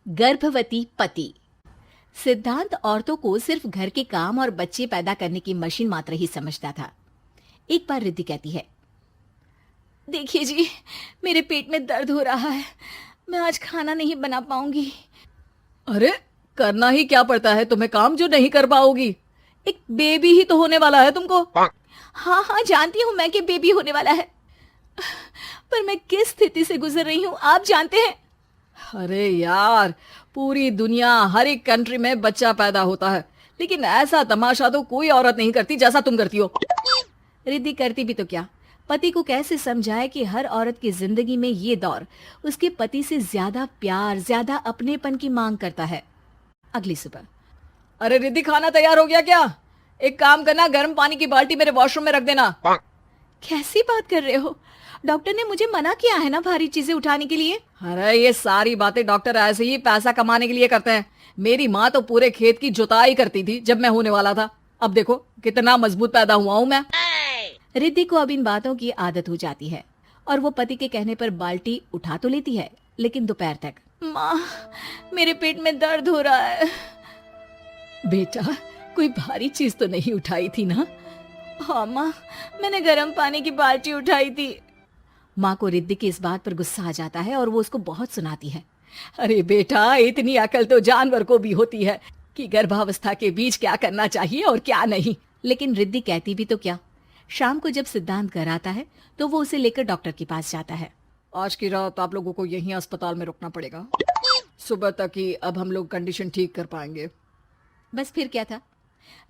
गर्भवती पति। सिद्धांत औरतों को सिर्फ घर के काम और बच्चे पैदा करने की मशीन मात्र ही समझता था। एक बार रिद्धि कहती है, देखिए जी, मेरे पेट में दर्द हो रहा है, मैं आज खाना नहीं बना पाऊंगी। अरे करना ही क्या पड़ता है तुम्हें काम जो नहीं कर पाओगी? एक बेबी ही तो होने वाला है तुमको। हाँ हाँ, जानती हूँ मैं कि बेबी होने वाला है, पर मैं किस स्थिति से गुजर रही हूँ आप जानते हैं। अरे यार, पूरी दुनिया हर एक कंट्री में बच्चा पैदा होता है, लेकिन ऐसा तमाशा तो कोई औरत नहीं करती जैसा तुम करती हो। रिद्धि करती भी तो क्या, पति को कैसे समझाए कि हर औरत की जिंदगी में ये दौर उसके पति से ज्यादा प्यार, ज्यादा अपनेपन की मांग करता है। अगली सुबह, अरे रिद्धि, खाना तैयार हो गया क्या? एक काम करना, गर्म पानी की बाल्टी मेरे वॉशरूम में रख देना। कैसी बात कर रहे हो? डॉक्टर ने मुझे मना किया है ना भारी चीजें उठाने के लिए। अरे ये सारी बातें डॉक्टर ऐसे ही पैसा कमाने के लिए करते हैं। मेरी माँ तो पूरे खेत की जुताई करती थी जब मैं होने वाला था। अब देखो कितना मजबूत पैदा हुआ हूँ मैं। रिद्धि को अब इन बातों की आदत हो जाती है और वो पति के कहने पर बाल्टी उठा तो लेती है, लेकिन दोपहर तक, माँ मेरे पेट में दर्द हो रहा है। बेटा, कोई भारी चीज तो नहीं उठाई थी ना? हाँ माँ, मैंने गर्म पानी की बाल्टी उठाई थी। माँ को रिद्धि की इस बात पर गुस्सा आ जाता है और वो उसको बहुत सुनाती है। अरे बेटा, इतनी अकल तो जानवर को भी होती है कि गर्भावस्था के बीच क्या करना चाहिए और क्या नहीं। लेकिन रिद्धि कहती भी तो क्या। शाम को जब सिद्धांत घर आता है तो वो उसे लेकर डॉक्टर के पास जाता है। आज की रात आप लोगों को यहीं अस्पताल में रुकना पड़ेगा, सुबह तक ही अब हम लोग कंडीशन ठीक कर पाएंगे। बस फिर क्या था,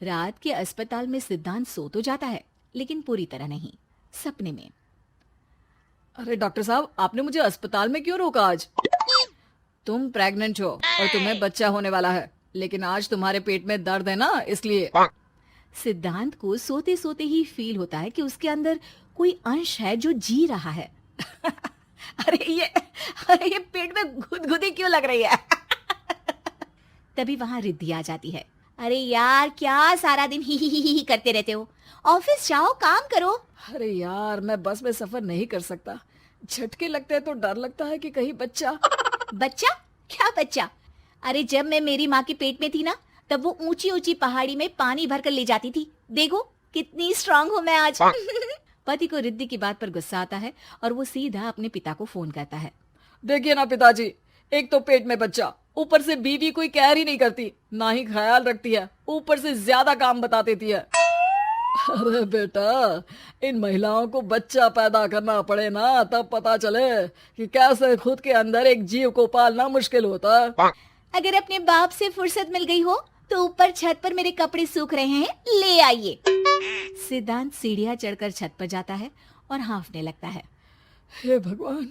रात के अस्पताल में सिद्धांत सो तो जाता है, लेकिन पूरी तरह नहीं, सपने में। अरे डॉक्टर साहब, आपने मुझे अस्पताल में क्यों रोका आज? तुम प्रेग्नेंट हो और तुम्हें बच्चा होने वाला है, लेकिन आज तुम्हारे पेट में दर्द है ना, इसलिए। सिद्धांत को सोते सोते ही फील होता है कि उसके अंदर कोई अंश है जो जी रहा है। अरे ये पेट में गुदगुदी क्यों लग रही है? तभी वहां रिद्धि आ जाती है। अरे यार, क्या सारा दिन ही करते रहते हो, ऑफिस जाओ, काम करो। अरे यार, मैं बस में सफर नहीं कर सकता, झटके लगते हैं तो डर लगता है कि कहीं बच्चा। बच्चा? क्या बच्चा? अरे जब मैं मेरी माँ के पेट में थी ना, तब वो ऊंची ऊंची पहाड़ी में पानी भरकर ले जाती थी। देखो कितनी स्ट्रांग हूँ मैं आज। पति को रिद्धि की बात पर गुस्सा आता है और वो सीधा अपने पिता को फोन करता है। देखिए ना पिताजी, एक तो पेट में बच्चा, ऊपर से बीवी कोई केयर ही नहीं करती, ना ही ख्याल रखती है, ऊपर से ज्यादा काम बता देती है। अरे बेटा, इन महिलाओं को बच्चा पैदा करना पड़े ना, तब पता चले कि कैसे खुद के अंदर एक जीव को पालना मुश्किल होता है। अगर अपने बाप से फुर्सत मिल गई हो तो ऊपर छत पर मेरे कपड़े सूख रहे हैं, ले आइए। सिद्धांत सीढ़ियां चढ़कर छत पर जाता है और हाँफने लगता है। हे भगवान,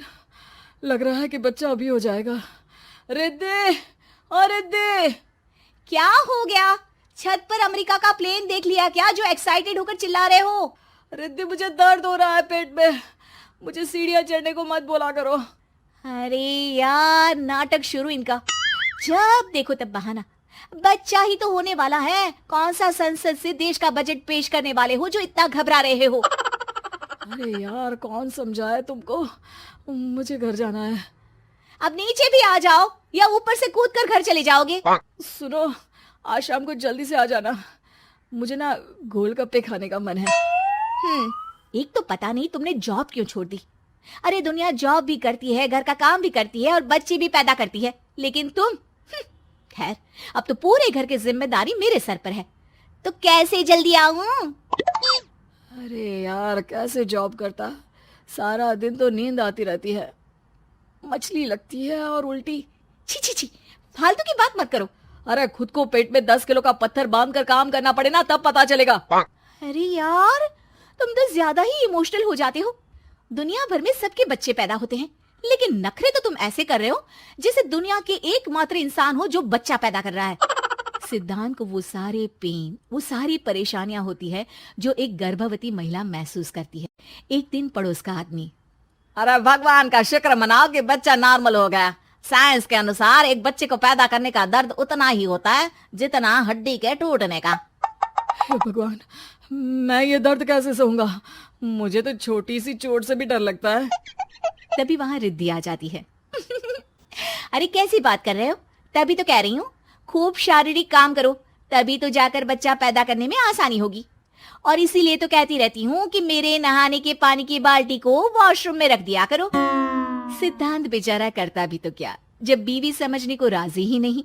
लग रहा है कि बच्चा अभी हो जाएगा। रिद्धि, और रिद्धि। क्या हो गया? छत पर अमेरिका का प्लेन देख लिया क्या जो एक्साइटेड होकर चिल्ला रहे हो? रिद्धि, मुझे दर्द हो रहा है पेट में, मुझे सीढ़ियां चढ़ने को मत बोला करो। अरे यार, नाटक शुरू इनका, जब देखो तब बहाना। बच्चा ही तो होने वाला है, कौन सा संसद से देश का बजट पेश करने वाले हो जो इतना घबरा रहे हो? अरे यार, कौन समझाए तुमको, मुझे घर जाना है। अब नीचे भी आ जाओ या ऊपर से कूदकर घर चले जाओगे? सुनो, आज शाम को जल्दी से आ जाना, मुझे ना गोलगप्पे खाने का मन है। एक तो पता नहीं तुमने जॉब क्यों छोड़ दी। अरे दुनिया जॉब भी करती है, घर का काम भी करती है और बच्चे भी पैदा करती है, लेकिन तुम, खैर, अब तो पूरे घर की जिम्मेदारी मेरे सर पर है, तो कैसे जल्दी आऊं? अरे यार, कैसे जॉब करता, सारा दिन तो नींद आती रहती है, मछली लगती है और उल्टी। छी छी छी, फालतू की बात मत करो। अरे खुद को पेट में 10 किलो का पत्थर बांध कर काम करना पड़े ना, तब पता चलेगा। अरे यार, तुम तो ज्यादा ही इमोशनल हो जाते हो। दुनिया भर में सबके बच्चे पैदा होते हैं, लेकिन नखरे तो तुम ऐसे कर रहे हो जैसे दुनिया के एकमात्र इंसान हो जो बच्चा पैदा कर रहा है। सिद्धांत को वो सारे पेन, वो सारी परेशानियां होती है जो एक गर्भवती महिला महसूस करती है। एक दिन पड़ोस का आदमी, अरे भगवान का शुक्र मनाओ कि बच्चा नॉर्मल हो गया। साइंस के अनुसार एक बच्चे को पैदा करने का दर्द उतना ही होता है जितना हड्डी के टूटने का। हे भगवान, मैं ये दर्द कैसे सहूंगा, मुझे तो छोटी सी चोट से भी डर लगता है। तभी वहां रिद्धि आ जाती है। अरे कैसी बात कर रहे हो, तभी तो कह रही हूँ, खूब शारीरिक काम करो, तभी तो जाकर बच्चा पैदा करने में आसानी होगी। और इसीलिए तो कहती रहती हूँ कि मेरे नहाने के पानी की बाल्टी को वॉशरूम में रख दिया करो। सिद्धांत बेचारा करता भी तो क्या, जब बीवी समझने को राजी ही नहीं।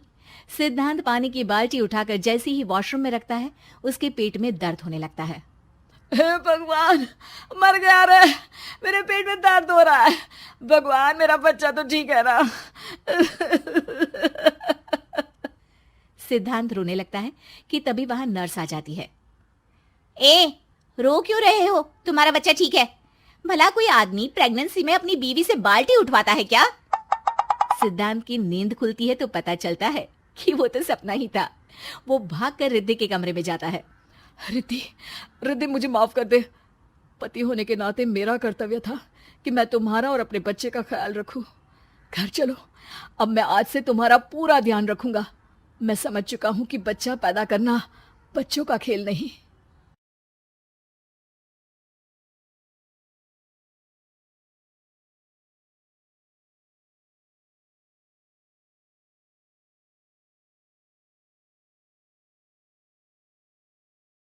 सिद्धांत पानी की बाल्टी उठाकर जैसे ही वॉशरूम में रखता है, उसके पेट में दर्द होने लगता है। हे भगवान, मर गया रे, मेरे पेट में दर्द हो रहा है। भगवान, मेरा बच्चा तो ठीक है ना। सिद्धांत रोने लगता है कि तभी वहां नर्स आ जाती है। ए, रो क्यों रहे हो? तुम्हारा बच्चा ठीक है। भला कोई आदमी प्रेगनेंसी में अपनी बीवी से बाल्टी उठवाता है क्या? सिद्धांत की नींद खुलती है तो पता चलता है कि वो तो सपना ही था। वो भागकर रिद्धि के कमरे में जाता है। रिद्धि, रिद्धि, मुझे माफ कर दे। पति होने के नाते मेरा कर्तव्य था कि मैं तुम्हारा और अपने बच्चे का ख्याल रखूं। घर चलो, अब मैं आज से तुम्हारा पूरा ध्यान रखूंगा। मैं समझ चुका हूं कि बच्चा पैदा करना बच्चों का खेल नहीं।